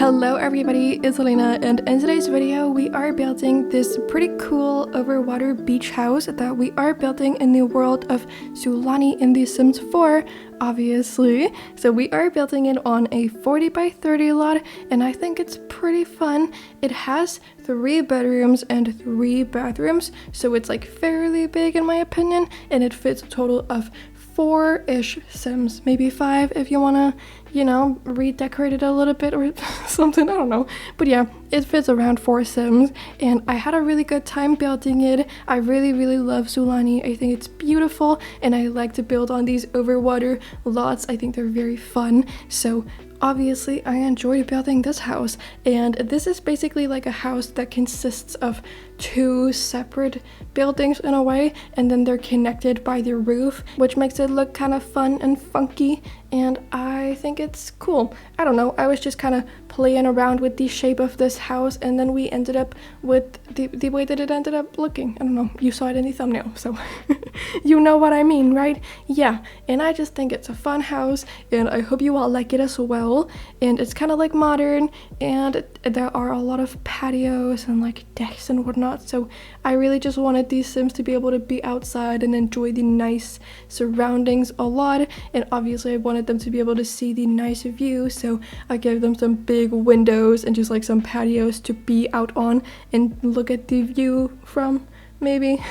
Hello everybody, it's Elena, and in today's video we are building this pretty cool overwater beach house that we are building in the world of Sulani in The Sims 4, obviously. So we are building it on a 40 by 30 lot, and I think it's pretty fun. It has 3 bedrooms and 3 bathrooms, so it's like fairly big in my opinion, and it fits a total of 4-ish Sims, maybe 5 if you wanna, redecorate it a little bit or something, I don't know. But yeah, it fits around 4 Sims, and I had a really good time building it. I really love Sulani. I think it's beautiful, and I like to build on these overwater lots. I think they're very fun, so obviously I enjoyed building this house. And this is basically like a house that consists of 2 separate buildings in a way, and then they're connected by the roof, which makes it look kind of fun and funky, and I think it's cool. I don't know, I was just kind of playing around with the shape of this house, and then we ended up with the way that it ended up looking. I don't know, you saw it in the thumbnail, so you know what I mean, right? Yeah, and I just think it's a fun house, and I hope you all like it as well. And it's kind of like modern, and there are a lot of patios and like decks and whatnot, so I really just wanted these Sims to be able to be outside and enjoy the nice surroundings a lot, and obviously I wanted them to be able to see the nice view, so I gave them some big windows and just like some patios to be out on and look at the view from, maybe.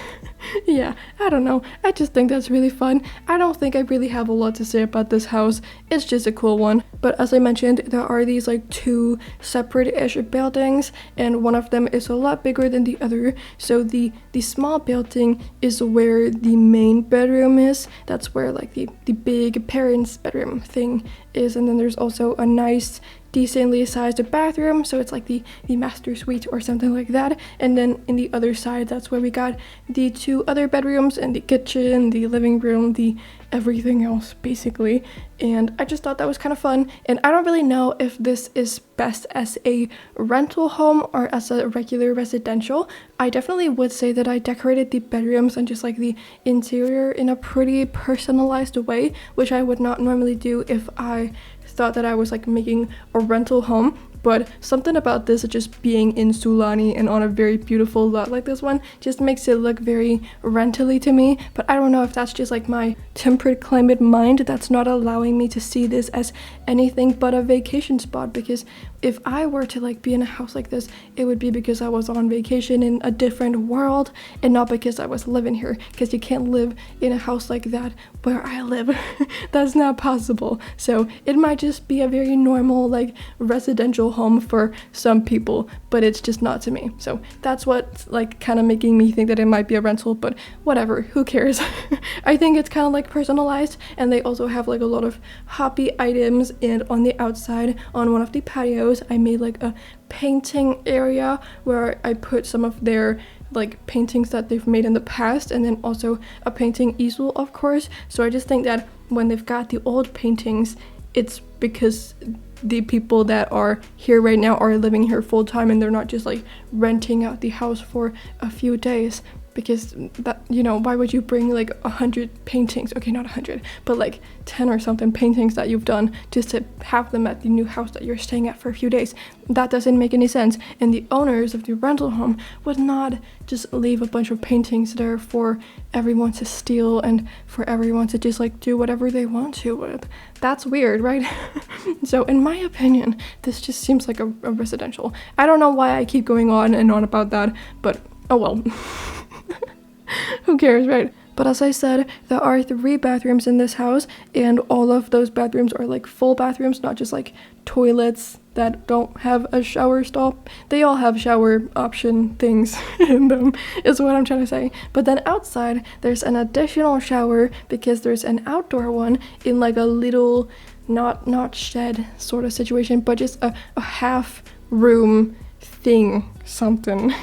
Yeah, I don't know, I just think that's really fun. I don't think I really have a lot to say about this house, it's just a cool one. But as I mentioned, there are these like 2 separate-ish buildings, and one of them is a lot bigger than the other. So the small building is where the main bedroom is. That's where like the big parents' bedroom thing is, and then there's also a nice decently sized bathroom, so it's like the master suite or something like that. And then in the other side, that's where we got the 2 other bedrooms and the kitchen, the living room, the everything else basically. And I just thought that was kind of fun, and I don't really know if this is best as a rental home or as a regular residential. I definitely would say that I decorated the bedrooms and just like the interior in a pretty personalized way, which I would not normally do if I thought that I was like making a rental home. But something about this just being in Sulani and on a very beautiful lot like this one just makes it look very rentally to me. But I don't know if that's just like my temperate climate mind that's not allowing me to see this as anything but a vacation spot, because if I were to like be in a house like this, it would be because I was on vacation in a different world and not because I was living here, because you can't live in a house like that where I live. That's not possible. So it might just be a very normal like residential home for some people, but it's just not to me. So that's what's like kind of making me think that it might be a rental, but whatever, who cares? I think it's kind of like personalized, and they also have like a lot of hobby items. And on the outside, on one of the patios, I made like a painting area where I put some of their like paintings that they've made in the past, and then also a painting easel, of course. So I just think that when they've got the old paintings, it's because the people that are here right now are living here full time, and they're not just like renting out the house for a few days. Because that, why would you bring like 100 paintings, okay, not 100, but like 10 or something paintings that you've done just to have them at the new house that you're staying at for a few days? That doesn't make any sense. And the owners of the rental home would not just leave a bunch of paintings there for everyone to steal and for everyone to just like do whatever they want to with. That's weird, right? So in my opinion, this just seems like a residential. I don't know why I keep going on and on about that, but oh well. Who cares, right? But as I said, there are 3 bathrooms in this house, and all of those bathrooms are like full bathrooms, not just like toilets that don't have a shower stall. They all have shower option things in them, is what I'm trying to say. But then outside, there's an additional shower because there's an outdoor one in like a little, not shed sort of situation, but just a half room thing, something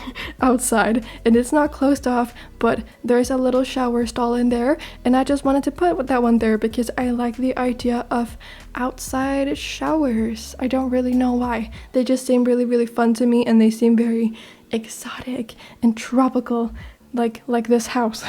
outside, and it's not closed off, but there's a little shower stall in there, and I just wanted to put that one there because I like the idea of outside showers. I don't really know why, they just seem really fun to me, and they seem very exotic and tropical, like this house.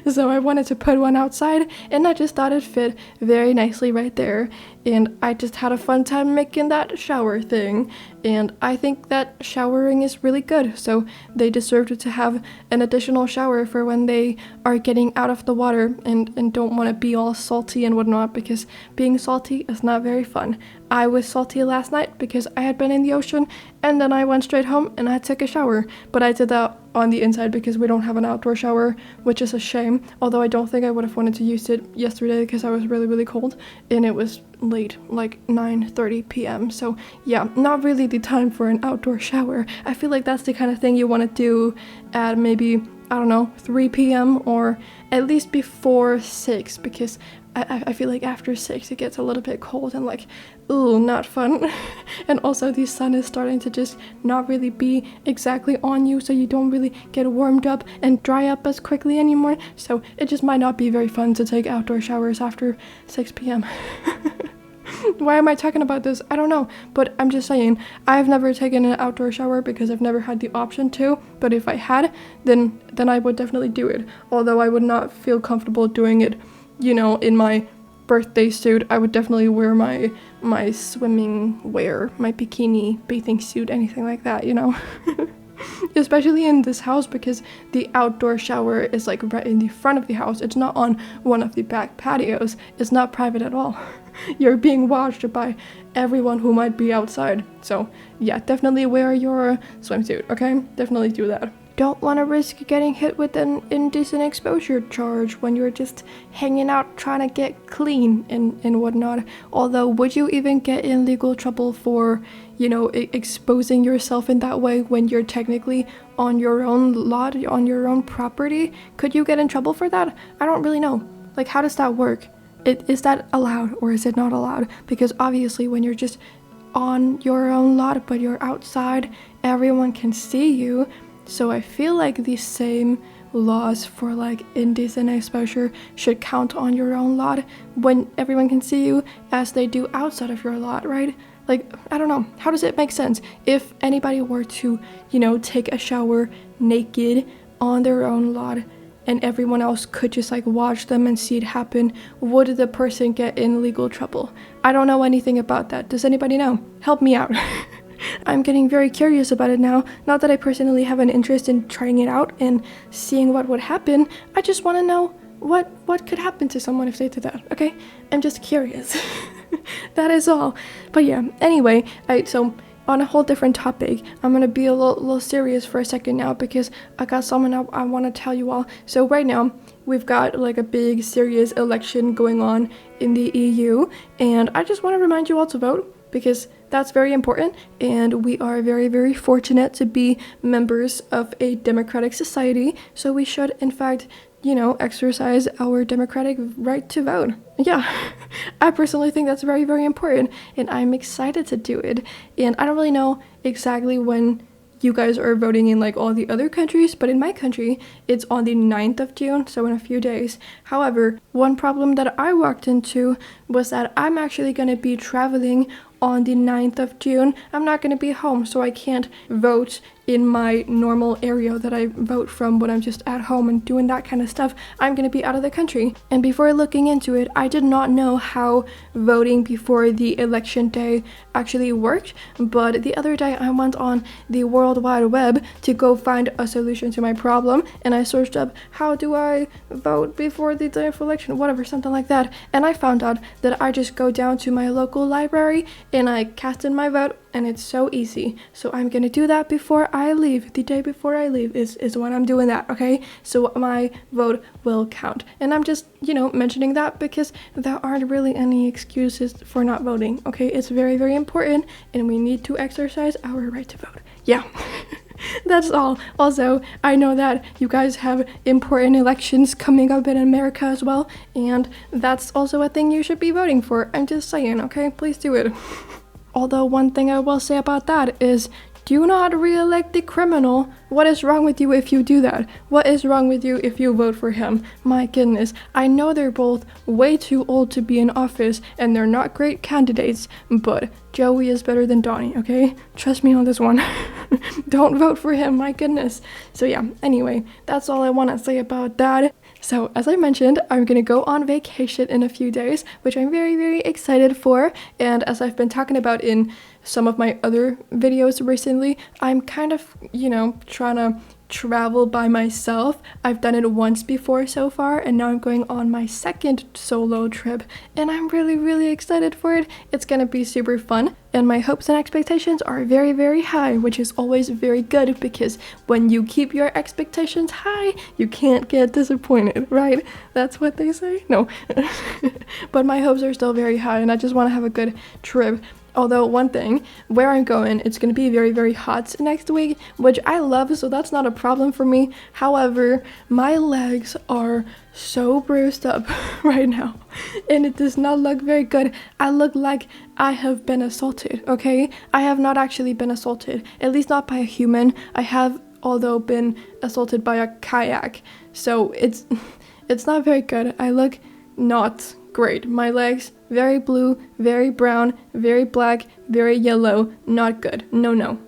So I wanted to put one outside, and I just thought it fit very nicely right there. and I just had a fun time making that shower thing. And I think that showering is really good, so they deserve to have an additional shower for when they are getting out of the water and don't want to be all salty and whatnot, because being salty is not very fun. I was salty last night because I had been in the ocean, and then I went straight home and I took a shower. But I did that on the inside because we don't have an outdoor shower, which is a shame. Although I don't think I would have wanted to use it yesterday because I was really, really cold and it was late, like 9:30 p.m. So yeah, not really the time for an outdoor shower. I feel like that's the kind of thing you want to do at maybe, I don't know, 3 p.m. or at least before 6, because I feel like after 6 it gets a little bit cold and like, ooh, not fun. And also the sun is starting to just not really be exactly on you, so you don't really get warmed up and dry up as quickly anymore. So it just might not be very fun to take outdoor showers after 6 p.m. Why am I talking about this? I don't know, but I'm just saying, I've never taken an outdoor shower because I've never had the option to, but if I had, then I would definitely do it. Although I would not feel comfortable doing it, you know, in my birthday suit. I would definitely wear my swimming wear, my bikini, bathing suit, anything like that, you know. Especially in this house, because the outdoor shower is like right in the front of the house. It's not on one of the back patios. It's not private at all. You're being watched by everyone who might be outside. So yeah, definitely wear your swimsuit, okay? Definitely do that. Don't want to risk getting hit with an indecent exposure charge when you're just hanging out trying to get clean and whatnot. Although, would you even get in legal trouble for, you know, exposing yourself in that way when you're technically on your own lot, on your own property? Could you get in trouble for that? I don't really know. Like, how does that work? Is that allowed or is it not allowed? Because obviously when you're just on your own lot but you're outside, everyone can see you. So I feel like the same laws for like indecent exposure should count on your own lot when everyone can see you as they do outside of your lot, right? Like, I don't know, how does it make sense? If anybody were to, you know, take a shower naked on their own lot and everyone else could just like watch them and see it happen, would the person get in legal trouble? I don't know anything about that. Does anybody know? Help me out. I'm getting very curious about it now. Not that I personally have an interest in trying it out and seeing what would happen. I just want to know what could happen to someone if they did that, okay? I'm just curious. That is all. But yeah, anyway, so on a whole different topic, I'm gonna be a little serious for a second now, because I got something I want to tell you all. So right now, we've got like a big serious election going on in the EU, and I just want to remind you all to vote, because that's very important, and we are very, very fortunate to be members of a democratic society, so we should, in fact, you know, exercise our democratic right to vote. Yeah, I personally think that's very, very important, and I'm excited to do it. And I don't really know exactly when you guys are voting in like all the other countries, but in my country, it's on the 9th of June, so in a few days. However, one problem that I walked into was that I'm actually going to be traveling on the 9th of June. I'm not going to be home, so I can't vote in my normal area that I vote from when I'm just at home and doing that kind of stuff. I'm going to be out of the country. And before looking into it, I did not know how voting before the election day actually worked, but the other day I went on the World Wide Web to go find a solution to my problem, and I searched up, how do I vote before the day of election, whatever, something like that, and I found out that I just go down to my local library and I cast in my vote, and it's so easy. So I'm gonna do that before I leave. The day before I leave is when I'm doing that, okay? So my vote will count. And I'm just, you know, mentioning that because there aren't really any excuses for not voting, okay? It's very, very important, and we need to exercise our right to vote. Yeah. That's all. Also, I know that you guys have important elections coming up in America as well, and that's also a thing you should be voting for. I'm just saying, okay? Please do it. Although one thing I will say about that is, do not re-elect the criminal. What is wrong with you if you do that? What is wrong with you if you vote for him? My goodness, I know they're both way too old to be in office and they're not great candidates, but Joey is better than Donnie, okay? Trust me on this one. Don't vote for him, my goodness. So yeah, anyway, that's all I want to say about that. So as I mentioned, I'm gonna go on vacation in a few days, which I'm very, very excited for. And as I've been talking about in some of my other videos recently, I'm kind of, trying to travel by myself. I've done it once before so far, and now I'm going on my second solo trip, and I'm really, really excited for it. It's gonna be super fun, and my hopes and expectations are very, very high, which is always very good, because when you keep your expectations high, you can't get disappointed, right? That's what they say? No. But my hopes are still very high, and I just want to have a good trip. Although one thing, where I'm going, it's going to be very, very hot next week, which I love, so that's not a problem for me. However, my legs are so bruised up right now, and it does not look very good. I look like I have been assaulted, okay? I have not actually been assaulted, at least not by a human. I have, although, been assaulted by a kayak, so it's not very good. I look not great. My legs, very blue, very brown, very black, very yellow. Not good. No.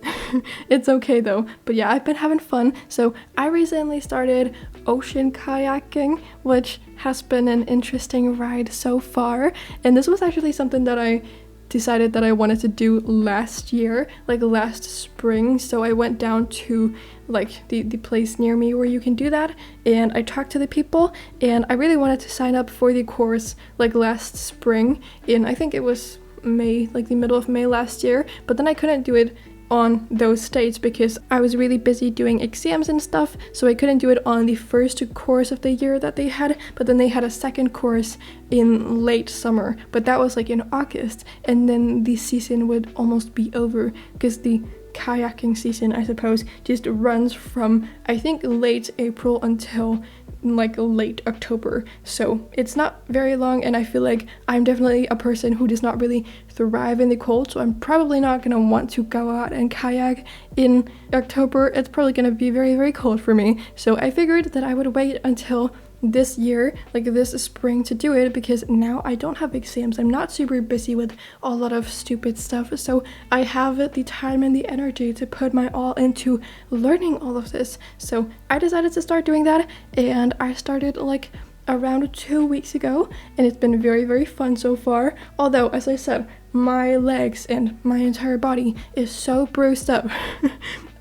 It's okay though. But yeah, I've been having fun. So I recently started ocean kayaking, which has been an interesting ride so far. And this was actually something that I decided that I wanted to do last year, like last spring. So I went down to like the place near me where you can do that, and I talked to the people, and I really wanted to sign up for the course like last spring, and I think it was May, like the middle of May last year, but then I couldn't do it on those dates because I was really busy doing exams and stuff, so I couldn't do it on the first course of the year that they had. But then they had a second course in late summer, but that was like in August, and then the season would almost be over because the kayaking season, I suppose, just runs from I think late April until like late October, so it's not very long, and I feel like I'm definitely a person who does not really thrive in the cold, so I'm probably not gonna want to go out and kayak in October. It's probably gonna be very, very cold for me, so I figured that I would wait until this year, like this spring, to do it, because now I don't have exams. I'm not super busy with a lot of stupid stuff, so I have the time and the energy to put my all into learning all of this. So I decided to start doing that, and I started like around 2 weeks ago, and it's been very, very fun so far. Although, as I said, my legs and my entire body is so bruised up.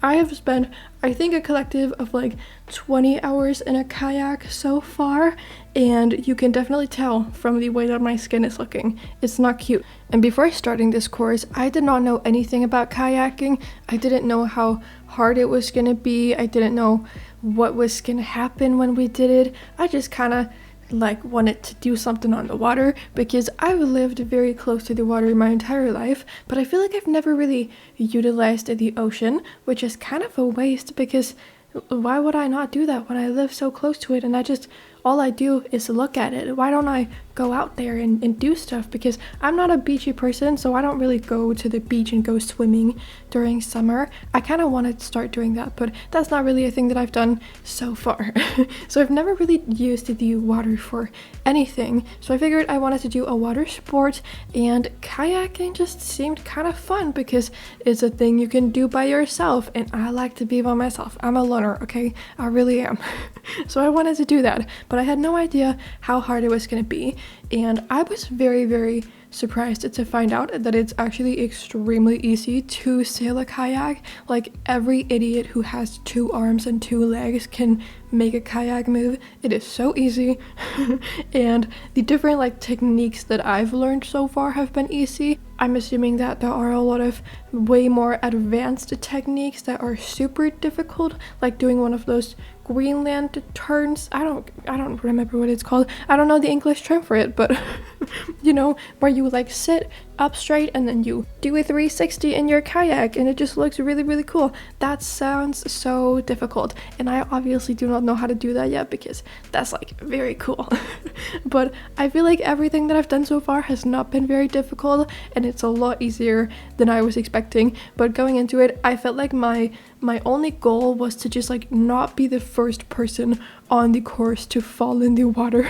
I have spent, I think, a collective of like 20 hours in a kayak so far, and you can definitely tell from the way that my skin is looking. It's not cute. And before starting this course, I did not know anything about kayaking. I didn't know how hard it was gonna be. I didn't know what was gonna happen when we did it. I just kind of like wanted to do something on the water because I've lived very close to the water my entire life, but I feel like I've never really utilized the ocean, which is kind of a waste because why would I not do that when I live so close to it and all I do is look at it? Why don't I go out there and do stuff? Because I'm not a beachy person, so I don't really go to the beach and go swimming during summer. I kind of want to start doing that, but that's not really a thing that I've done so far. So I've never really used the water for anything. So I figured I wanted to do a water sport, and kayaking just seemed kind of fun because it's a thing you can do by yourself, and I like to be by myself. I'm a loner, okay? I really am. So I wanted to do that, but I had no idea how hard it was going to be, and I was very, very surprised to find out that it's actually extremely easy to sail a kayak. Like, every idiot who has 2 arms and 2 legs can make a kayak move. It is so easy. And the different like techniques that I've learned so far have been easy. I'm assuming that there are a lot of way more advanced techniques that are super difficult, like doing one of those Greenland turns. I don't remember what it's called. I don't know the English term for it, but you know, where you like sit up straight and then you do a 360 in your kayak, and it just looks really, really cool. That sounds so difficult, and I obviously do not know how to do that yet because that's like very cool. But I feel like everything that I've done so far has not been very difficult, and it's a lot easier than I was expecting. But going into it, I felt like my only goal was to just like not be the first person on the course to fall in the water.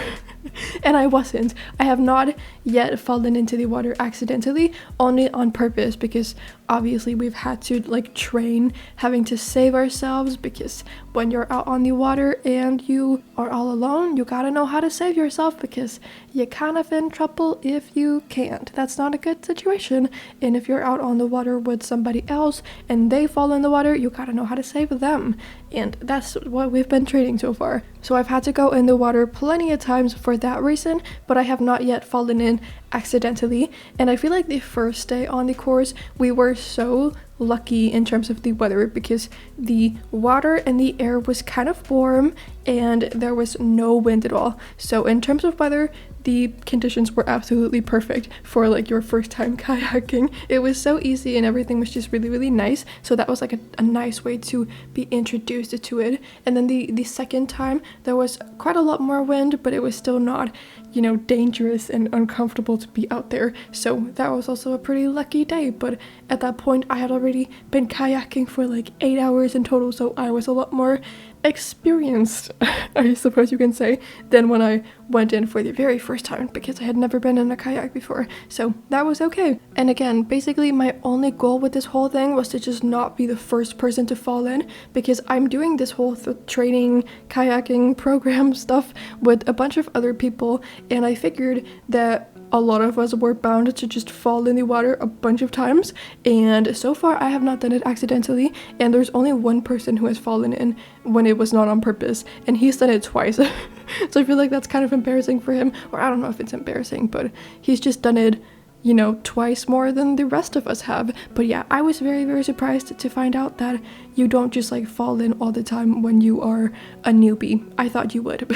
And I wasn't. I have not yet fallen into the water accidentally, only on purpose, because obviously we've had to like train having to save ourselves because when you're out on the water and you are all alone, you gotta know how to save yourself because you're kind of in trouble if you can't. That's not a good situation. And if you're out on the water with somebody else and they fall in the water, you gotta know how to save them. And that's what we've been training so far. So I've had to go in the water plenty of times for that reason, but I have not yet fallen in accidentally. And I feel like the first day on the course, we were so lucky in terms of the weather because the water and the air was kind of warm and there was no wind at all. So in terms of weather, the conditions were absolutely perfect for like your first time kayaking. It was so easy and everything was just really, really nice. So that was like a nice way to be introduced to it. And then the second time, there was quite a lot more wind, but it was still not, you know, dangerous and uncomfortable to be out there. So that was also a pretty lucky day. But at that point, I had already been kayaking for like 8 hours in total. So I was a lot more experienced, I suppose you can say, than when I went in for the very first time because I had never been in a kayak before. So that was okay. And again, basically my only goal with this whole thing was to just not be the first person to fall in because I'm doing this whole training kayaking program stuff with a bunch of other people, and I figured that a lot of us were bound to just fall in the water a bunch of times, and so far I have not done it accidentally, and there's only one person who has fallen in when it was not on purpose, and he's done it twice. So I feel like that's kind of embarrassing for him, or I don't know if it's embarrassing, but he's just done it, you know, twice more than the rest of us have. But yeah, I was very, very surprised to find out that you don't just like fall in all the time when you are a newbie. I thought you would,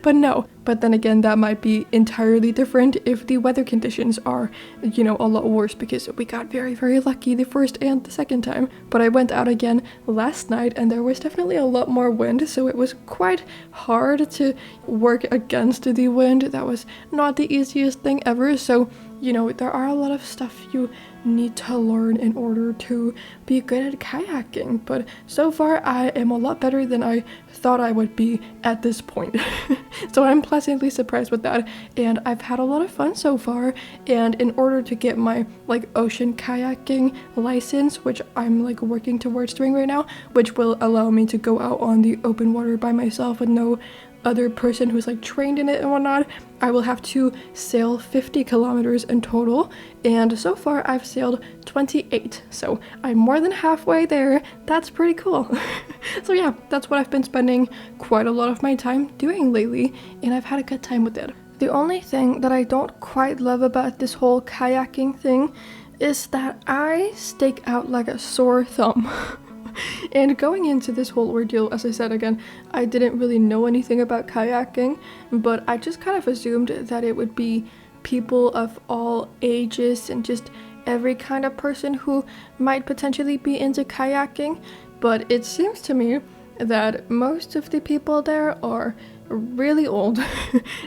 but no. But then again, that might be entirely different if the weather conditions are, you know, a lot worse because we got very, very lucky the first and the second time. But I went out again last night and there was definitely a lot more wind, so it was quite hard to work against the wind. That was not the easiest thing ever. So, you know, there are a lot of stuff you need to learn in order to be good at kayaking, but so far I am a lot better than I thought I would be at this point. So I'm pleasantly surprised with that, and I've had a lot of fun so far. And in order to get my like ocean kayaking license, which I'm like working towards doing right now, which will allow me to go out on the open water by myself with no other person who's like trained in it and whatnot, I will have to sail 50 kilometers in total, and so far I've sailed 28, so I'm more than halfway there. That's pretty cool. So yeah, that's what I've been spending quite a lot of my time doing lately, and I've had a good time with it. The only thing that I don't quite love about this whole kayaking thing is that I stick out like a sore thumb. And going into this whole ordeal, as I said again, I didn't really know anything about kayaking, but I just kind of assumed that it would be people of all ages and just every kind of person who might potentially be into kayaking. But it seems to me that most of the people there are really old.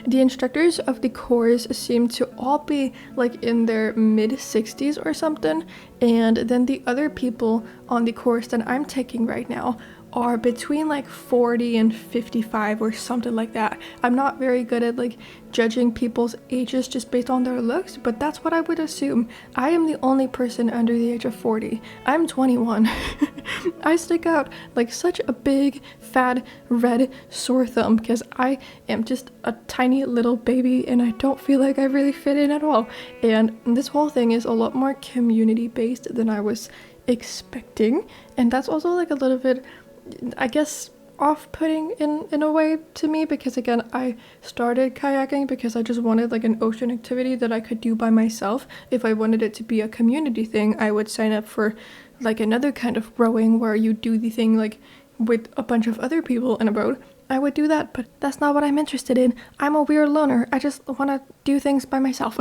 The instructors of the course seem to all be like in their mid-60s or something, and then the other people on the course that I'm taking right now are between like 40 and 55 or something like that. I'm not very good at like judging people's ages just based on their looks, but that's what I would assume. I am the only person under the age of 40. I'm 21. I stick out like such a big, fat, red sore thumb because I am just a tiny little baby and I don't feel like I really fit in at all. And this whole thing is a lot more community based than I was expecting, and that's also like a little bit, I guess, off-putting in a way to me, because again, I started kayaking because I just wanted like an ocean activity that I could do by myself. If I wanted it to be a community thing, I would sign up for like another kind of rowing where you do the thing like with a bunch of other people in a boat. I would do that, but that's not what I'm interested in. I'm a weird loner. I just want to do things by myself.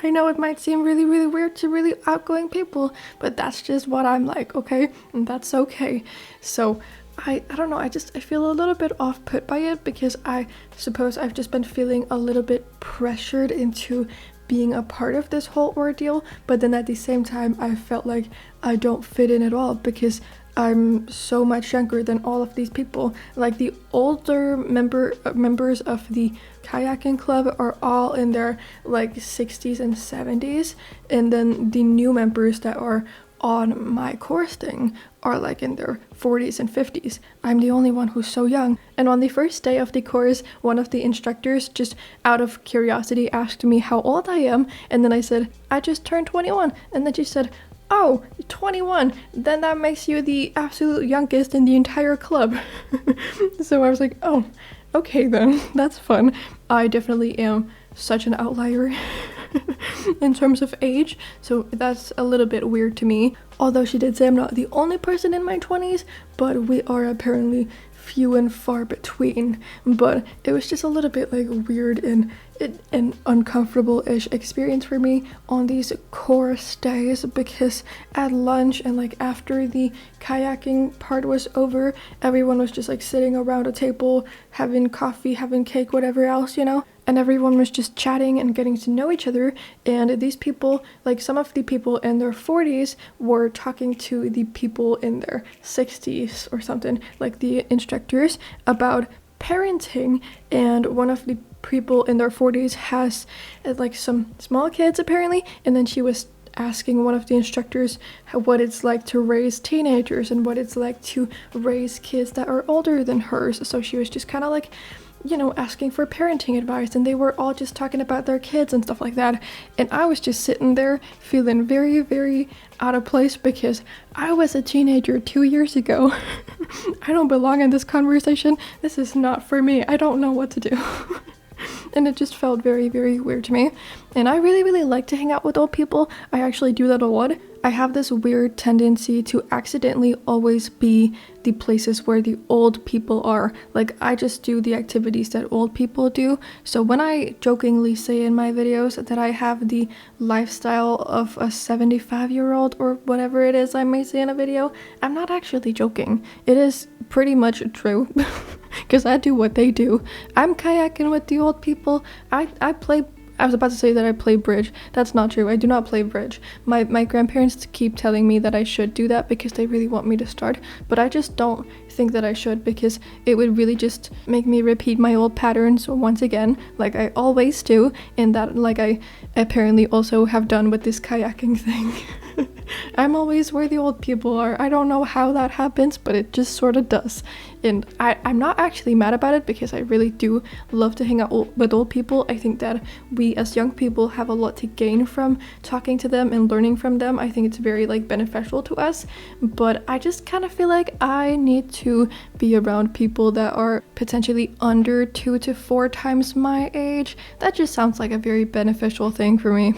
I know it might seem really, really weird to really outgoing people, but that's just what I'm like, okay? And that's okay. So I don't know, I feel a little bit off-put by it because I suppose I've just been feeling a little bit pressured into being a part of this whole ordeal, but then at the same time I felt like I don't fit in at all because I'm so much younger than all of these people. Like the older members of the kayaking club are all in their like 60s and 70s, and then the new members that are on my course thing are like in their 40s and 50s. I'm the only one who's so young. And on the first day of the course, one of the instructors just out of curiosity asked me how old I am, and then I said, I just turned 21. And then she said, oh, 21, then that makes you the absolute youngest in the entire club. So I was like, oh, okay then, that's fun. I definitely am such an outlier in terms of age, so that's a little bit weird to me. Although she did say I'm not the only person in my 20s, but we are apparently few and far between. But it was just a little bit like weird and an uncomfortable-ish experience for me on these course days, because at lunch and like after the kayaking part was over, everyone was just like sitting around a table having coffee, having cake, whatever else, you know, and everyone was just chatting and getting to know each other. And these people, like some of the people in their 40s were talking to the people in their 60s or something, like the instructors, about parenting. And one of the people in their 40s has like some small kids apparently, and then she was asking one of the instructors what it's like to raise teenagers and what it's like to raise kids that are older than hers. So she was just kind of like, you know, asking for parenting advice, and they were all just talking about their kids and stuff like that. And I was just sitting there feeling very, very out of place because I was a teenager 2 years ago. I don't belong in this conversation. This is not for me. I don't know what to do. And it just felt very, very weird to me. And I really, really like to hang out with old people. I actually do that a lot. I have this weird tendency to accidentally always be the places where the old people are. Like, I just do the activities that old people do. So when I jokingly say in my videos that I have the lifestyle of a 75-year-old or whatever it is I may say in a video, I'm not actually joking. It is pretty much true. Because I do what they do. I'm kayaking with the old people. I was about to say that I play bridge. That's not true. I do not play bridge. My grandparents keep telling me that I should do that because they really want me to start, but I just don't think that I should, because it would really just make me repeat my old patterns once again, like I always do, and that like I apparently also have done with this kayaking thing. I'm always where the old people are. I don't know how that happens, but it just sort of does. And I'm not actually mad about it, because I really do love to hang out with old people. I think that we as young people have a lot to gain from talking to them and learning from them. I think it's very like beneficial to us, but I just kind of feel like I need to be around people that are potentially under 2 to 4 times my age. That just sounds like a very beneficial thing for me.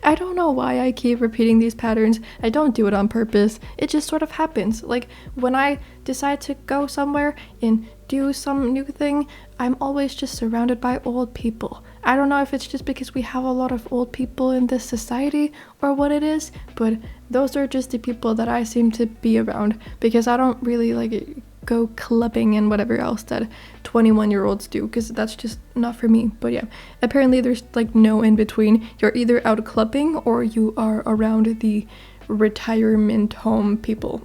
I don't know why I keep repeating these patterns. I don't do it on purpose. It just sort of happens. Like when I decide to go somewhere and do some new thing, I'm always just surrounded by old people. I don't know if it's just because we have a lot of old people in this society or what it is, but those are just the people that I seem to be around, because I don't really like go clubbing and whatever else that 21-year-olds do, because that's just not for me. But yeah, apparently there's like no in between. You're either out clubbing or you are around the retirement home people.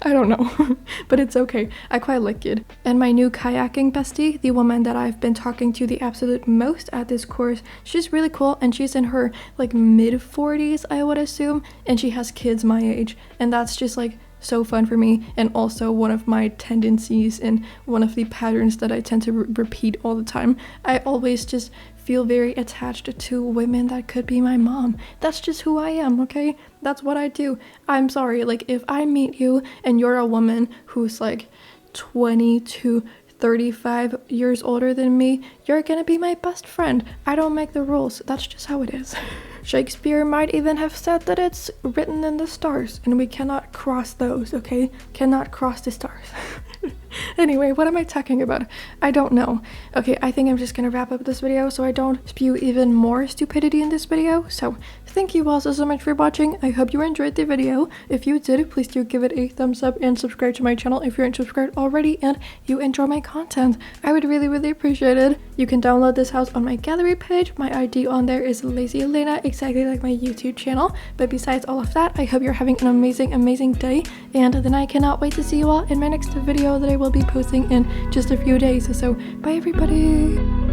I don't know, but it's okay. I quite like it. And my new kayaking bestie, the woman that I've been talking to the absolute most at this course, she's really cool, and she's in her like mid-40s, I would assume, and she has kids my age, and that's just like so fun for me, and also one of my tendencies and one of the patterns that I tend to repeat all the time. I always just feel very attached to women that could be my mom. That's just who I am, okay? That's what I do. I'm sorry, like if I meet you and you're a woman who's like 20 to 35 years older than me, you're gonna be my best friend. I don't make the rules. That's just how it is. Shakespeare might even have said that it's written in the stars, and we cannot cross those, okay? Cannot cross the stars. Anyway, what am I talking about? I don't know. Okay, I think I'm just gonna wrap up this video so I don't spew even more stupidity in this video. So thank you all so much for watching. I hope you enjoyed the video. If you did, please do give it a thumbs up and subscribe to my channel if you're not subscribed already and you enjoy my content. I would really, really appreciate it. You can download this house on my gallery page. My ID on there is LacyLena, exactly like my YouTube channel. But besides all of that, I hope you're having an amazing, amazing day. And then I cannot wait to see you all in my next video that I will be posting in just a few days. So bye everybody.